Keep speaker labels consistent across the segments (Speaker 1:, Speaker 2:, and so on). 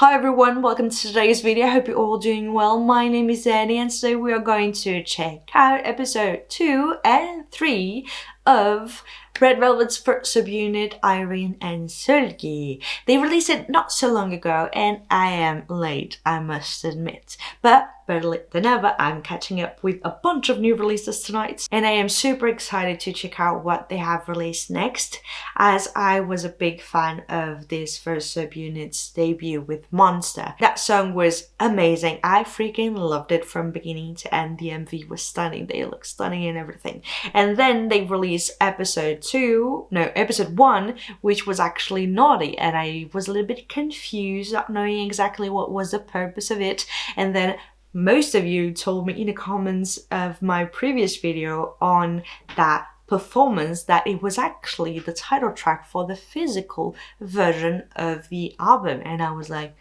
Speaker 1: Hi everyone, welcome to today's video. I hope you're all doing well. My name is Annie and today we are going to check out episode 2 and 3 of Red Velvet's first subunit, IRENE SEULGI. They released it not so long ago and I am late, I must admit. But better late than never, I'm catching up with a bunch of new releases tonight and I am super excited to check out what they have released next, as I was a big fan of this first subunit's debut with Monster. That song was amazing. I freaking loved it from beginning to end. The MV was stunning, they look stunning and everything. And then they released episode 1, which was actually Naughty, and I was a little bit confused, not knowing exactly what was the purpose of it. And then most of you told me in the comments of my previous video on that performance that it was actually the title track for the physical version of the album, and I was like,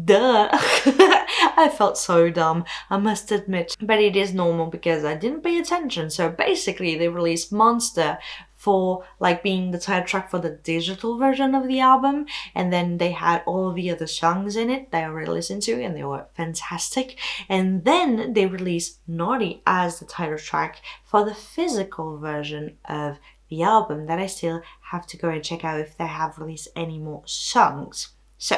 Speaker 1: duh. I felt so dumb, I must admit, but it is normal because I didn't pay attention. So basically they released Monster for like being the title track for the digital version of the album, and then they had all the other songs in it that I already listened to and they were fantastic, and then they released Naughty as the title track for the physical version of the album that I still have to go and check out if they have released any more songs. So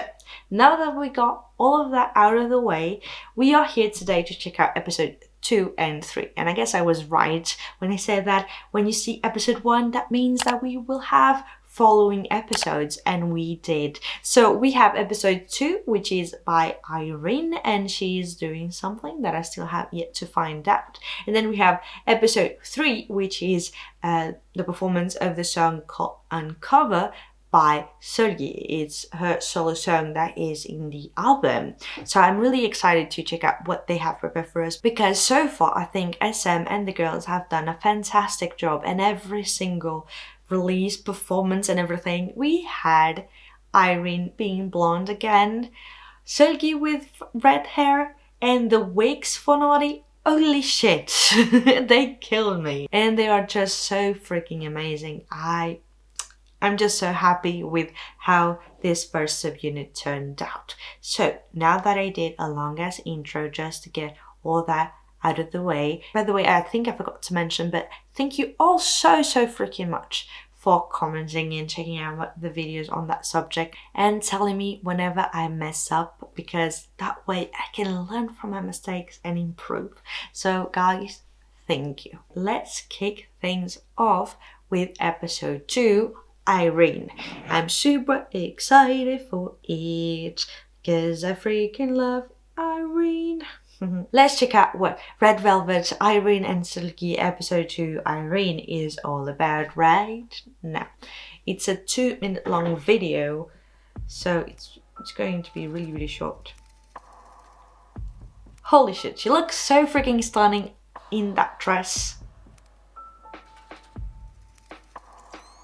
Speaker 1: now that we got all of that out of the way, we are here today to check out episode 2 and 3. And I guess I was right when I said that when you see episode 1, that means that we will have following episodes, and we did. So we have episode 2, which is by IRENE, and she is doing something that I still have yet to find out. And then we have episode 3, which is the performance of the song called Uncover by Seulgi. It's her solo song that is in the album. So I'm really excited to check out what they have prepared for us, because so far I think SM and the girls have done a fantastic job, and every single release, performance and everything, we had IRENE being blonde again, Seulgi with red hair, and the wigs for Naughty. Holy shit, they killed me. And they are just so freaking amazing. I'm just so happy with how this first subunit turned out. So now that I did a long ass intro just to get all that out of the way. By the way, I think I forgot to mention, but thank you all so freaking much for commenting and checking out the videos on that subject and telling me whenever I mess up, because that way I can learn from my mistakes and improve. So guys, thank you. Let's kick things off with episode 2, IRENE. I'm super excited for it because I freaking love IRENE. Let's check out what Red Velvet, IRENE SEULGI episode 2 IRENE is all about right now. It's a 2-minute long video, so it's going to be really short. Holy shit, she looks so freaking stunning in that dress.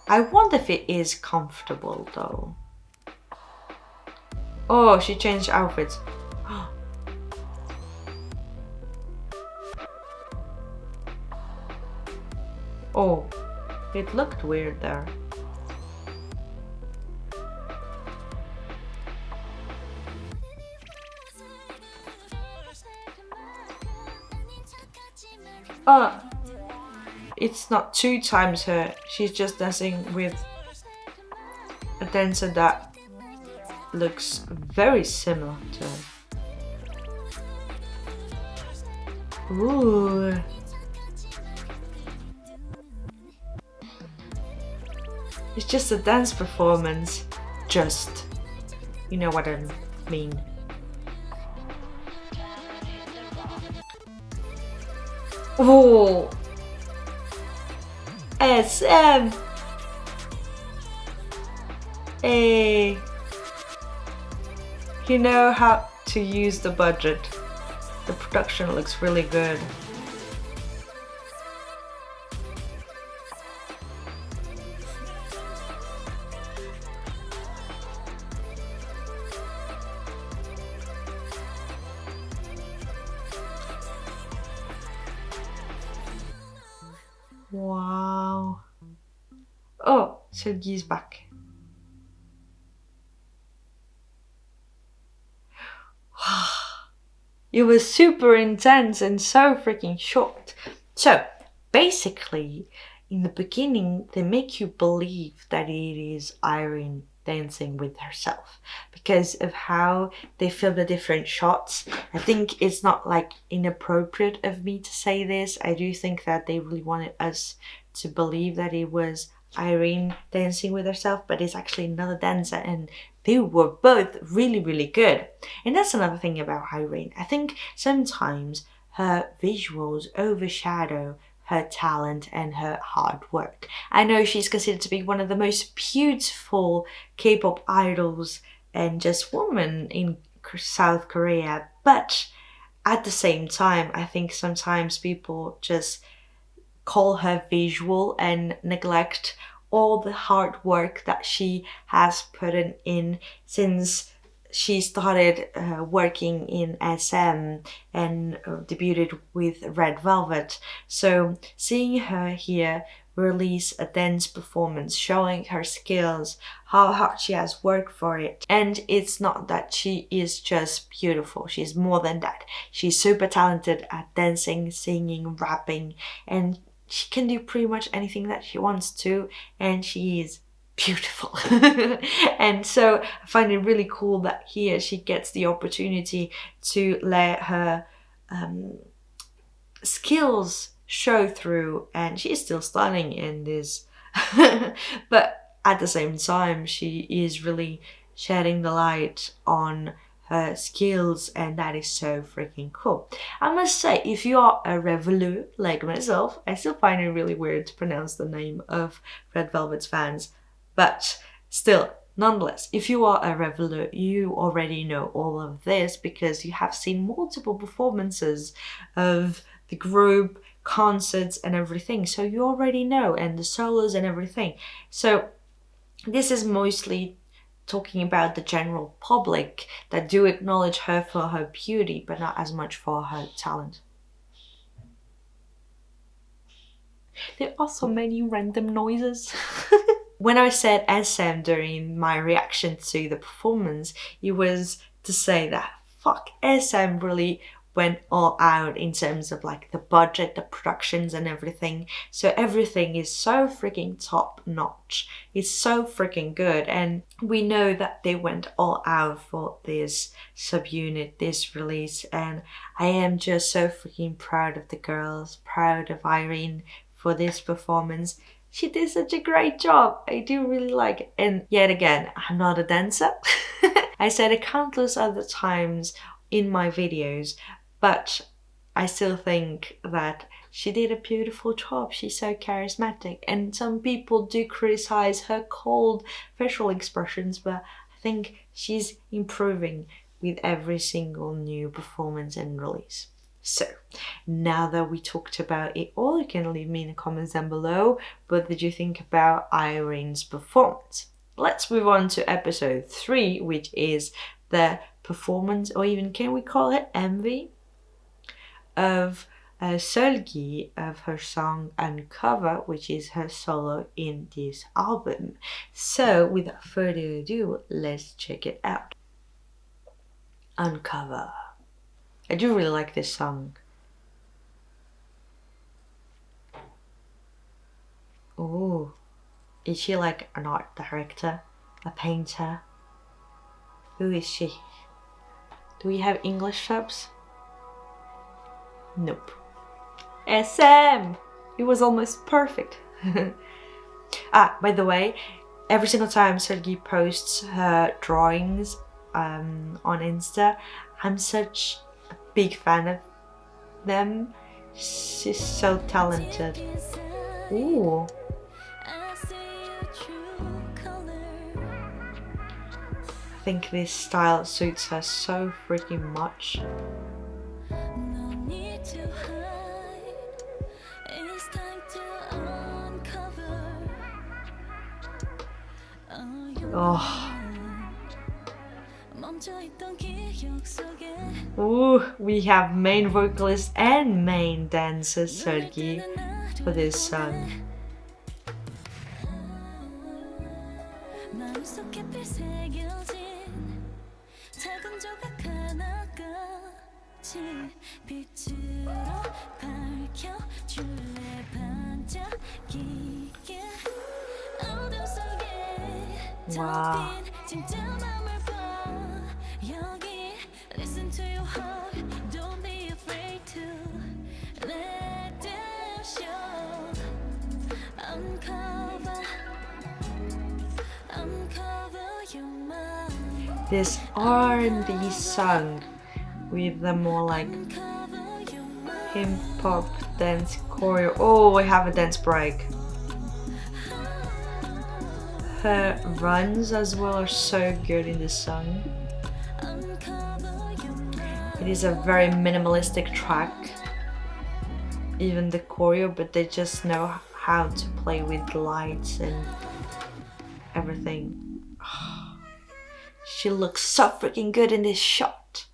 Speaker 1: I wonder if it is comfortable though. Oh, she changed outfits. Oh, it looked weird there. It's not 2 times her, she's just dancing with a dancer that looks very similar to her. Ooh. It's just a dance performance, just, you know what I mean. Oh, SM. Hey, you know how to use the budget. The production looks really good. Wow. Oh, Seulgi's back. It was super intense and so freaking short. So basically, in the beginning, they make you believe that it is Irene dancing with herself because of how they film the different shots. I think it's not like inappropriate of me to say this. I do think that they really wanted us to believe that it was Irene dancing with herself, but it's actually another dancer, and they were both really, really good. And that's another thing about Irene. I think sometimes her visuals overshadow her talent and her hard work. I know she's considered to be one of the most beautiful K-pop idols and just woman in South Korea, but at the same time, I think sometimes people just call her visual and neglect all the hard work that she has put in since she started working in SM and debuted with Red Velvet. So seeing her here release a dance performance showing her skills, how hard she has worked for it. And it's not that she is just beautiful, she's more than that. She's super talented at dancing, singing, rapping, and she can do pretty much anything that she wants to, and she is beautiful. And so I find it really cool that here she gets the opportunity to let her skills show through, and she is still stunning in this. But at the same time, she is really shedding the light on her skills, and that is so freaking cool. I must say, if you are a Revolu like myself, I still find it really weird to pronounce the name of Red Velvet's fans, but still, nonetheless, if you are a Revolu, you already know all of this because you have seen multiple performances of the group, concerts and everything, so you already know, and the solos and everything. So this is mostly talking about the general public that do acknowledge her for her beauty, but not as much for her talent. There are so many random noises. When I said SM during my reaction to the performance, it was to say that fuck, SM really went all out in terms of like the budget, the productions and everything. So everything is so freaking top notch. It's so freaking good, and we know that they went all out for this subunit, this release, and I am just so freaking proud of the girls, proud of Irene for this performance. She did such a great job. I do really like it. And yet again, I'm not a dancer. I said it countless other times in my videos, but I still think that she did a beautiful job. She's so charismatic, and some people do criticize her cold facial expressions, but I think she's improving with every single new performance and release. So now that we talked about it all, you can leave me in the comments down below what did you think about Irene's performance. Let's move on to episode 3, which is the performance, or even can we call it MV, of Seulgi, of her song Uncover, which is her solo in this album. So without further ado, let's check it out. Uncover. I do really like this song. Oh, is she like an art director? A painter? Who is she? Do we have English subs? Nope. SM! It was almost perfect. By the way, every single time Seulgi posts her drawings on Insta, I'm such a big fan of them. She's so talented. Ooh. I think this style suits her so freaking much. Oh. Ooh, we have main vocalist and main dancer Seulgi for this song. Wow. This R&B song with the more like hip hop dance choreo. Oh, we have a dance break. Her runs as well are so good in this song. It is a very minimalistic track, even the choreo, but they just know how to play with lights and everything. She looks so freaking good in this shot.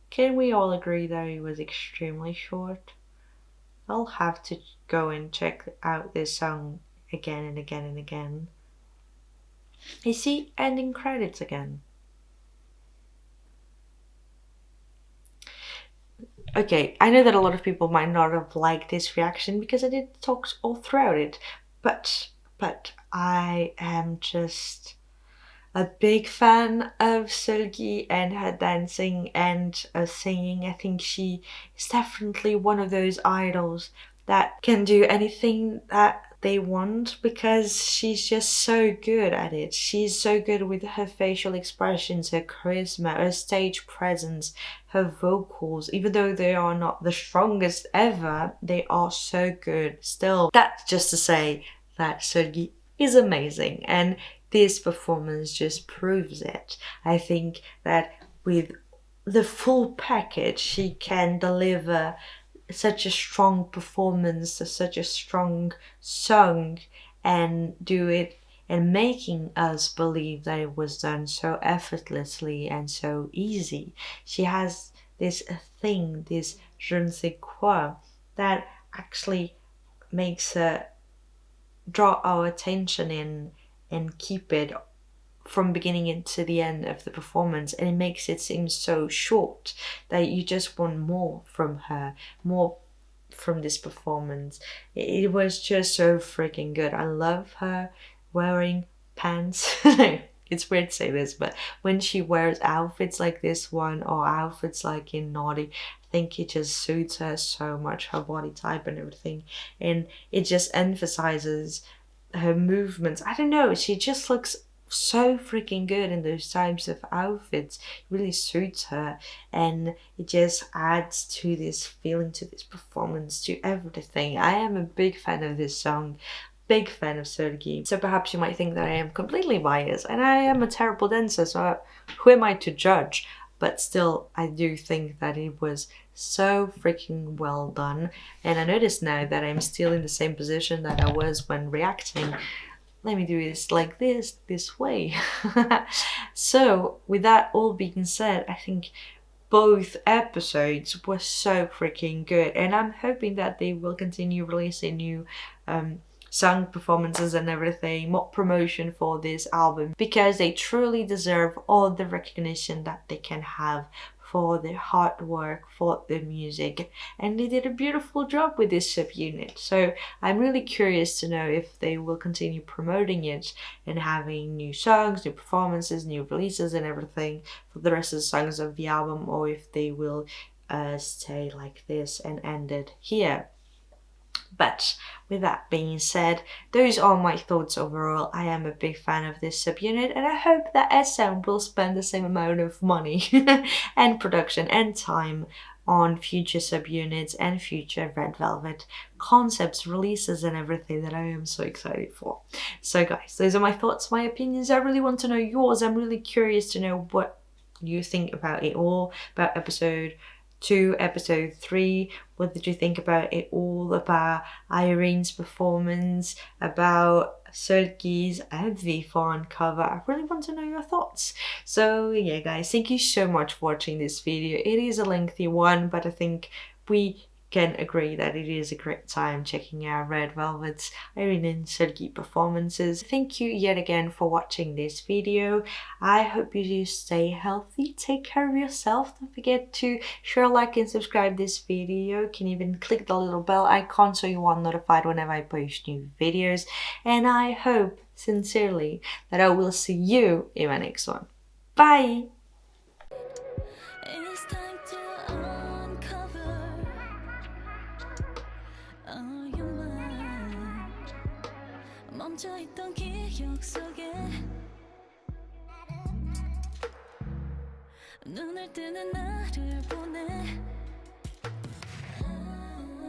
Speaker 1: Can we all agree that it was extremely short? I'll have to go and check out this song again and again and again. I see ending credits again. Okay, I know that a lot of people might not have liked this reaction because I did talk all throughout it, but I am just a big fan of Seulgi and her dancing and singing. I think she is definitely one of those idols that can do anything that they want because she's just so good at it. She's so good with her facial expressions, her charisma, her stage presence, her vocals. Even though they are not the strongest ever, they are so good still. That's just to say that Seulgi is amazing, and this performance just proves it. I think that with the full package, she can deliver such a strong performance, such a strong song, and do it and making us believe that it was done so effortlessly and so easy. She has this thing, this je ne sais quoi, that actually makes her draw our attention in and keep it from beginning into the end of the performance, and it makes it seem so short that you just want more from her, more from this performance. It was just so freaking good. I love her wearing pants. It's weird to say this, but when she wears outfits like this one or outfits like in Naughty, I think it just suits her so much, her body type and everything, and it just emphasizes her movements. I don't know, she just looks so freaking good in those types of outfits. It really suits her, and it just adds to this feeling, to this performance, to everything. I am a big fan of this song, big fan of Seulgi. So perhaps you might think that I am completely biased, and I am a terrible dancer, so who am I to judge? But still, I do think that it was so freaking well done. And I notice now that I'm still in the same position that I was when reacting. Let me do this like this way. So with that all being said, I think both episodes were so freaking good, and I'm hoping that they will continue releasing new song performances and everything, more promotion for this album, because they truly deserve all the recognition that they can have for their hard work, for their music, and they did a beautiful job with this subunit. So I'm really curious to know if they will continue promoting it and having new songs, new performances, new releases and everything for the rest of the songs of the album, or if they will stay like this and end it here. But with that being said, those are my thoughts overall. I am a big fan of this subunit, and I hope that SM will spend the same amount of money and production and time on future subunits and future Red Velvet concepts, releases and everything that I am so excited for. So guys, those are my thoughts, my opinions. I really want to know yours. I'm really curious to know what you think about it all, about episode 2, episode 3. What did you think about it all, about Irene's performance, about Seulgi's heavy foreign cover? I really want to know your thoughts. So yeah guys, thank you so much for watching this video. It is a lengthy one, but I think we can agree that it is a great time checking out Red Velvet's IRENE SEULGI performances. Thank you yet again for watching this video. I hope you stay healthy, take care of yourself. Don't forget to share, like, and subscribe this video. You can even click the little bell icon so you are notified whenever I post new videos. And I hope sincerely that I will see you in my next one. Bye!
Speaker 2: 멈춰있던 기억 속에 눈을 뜨는 나를 보내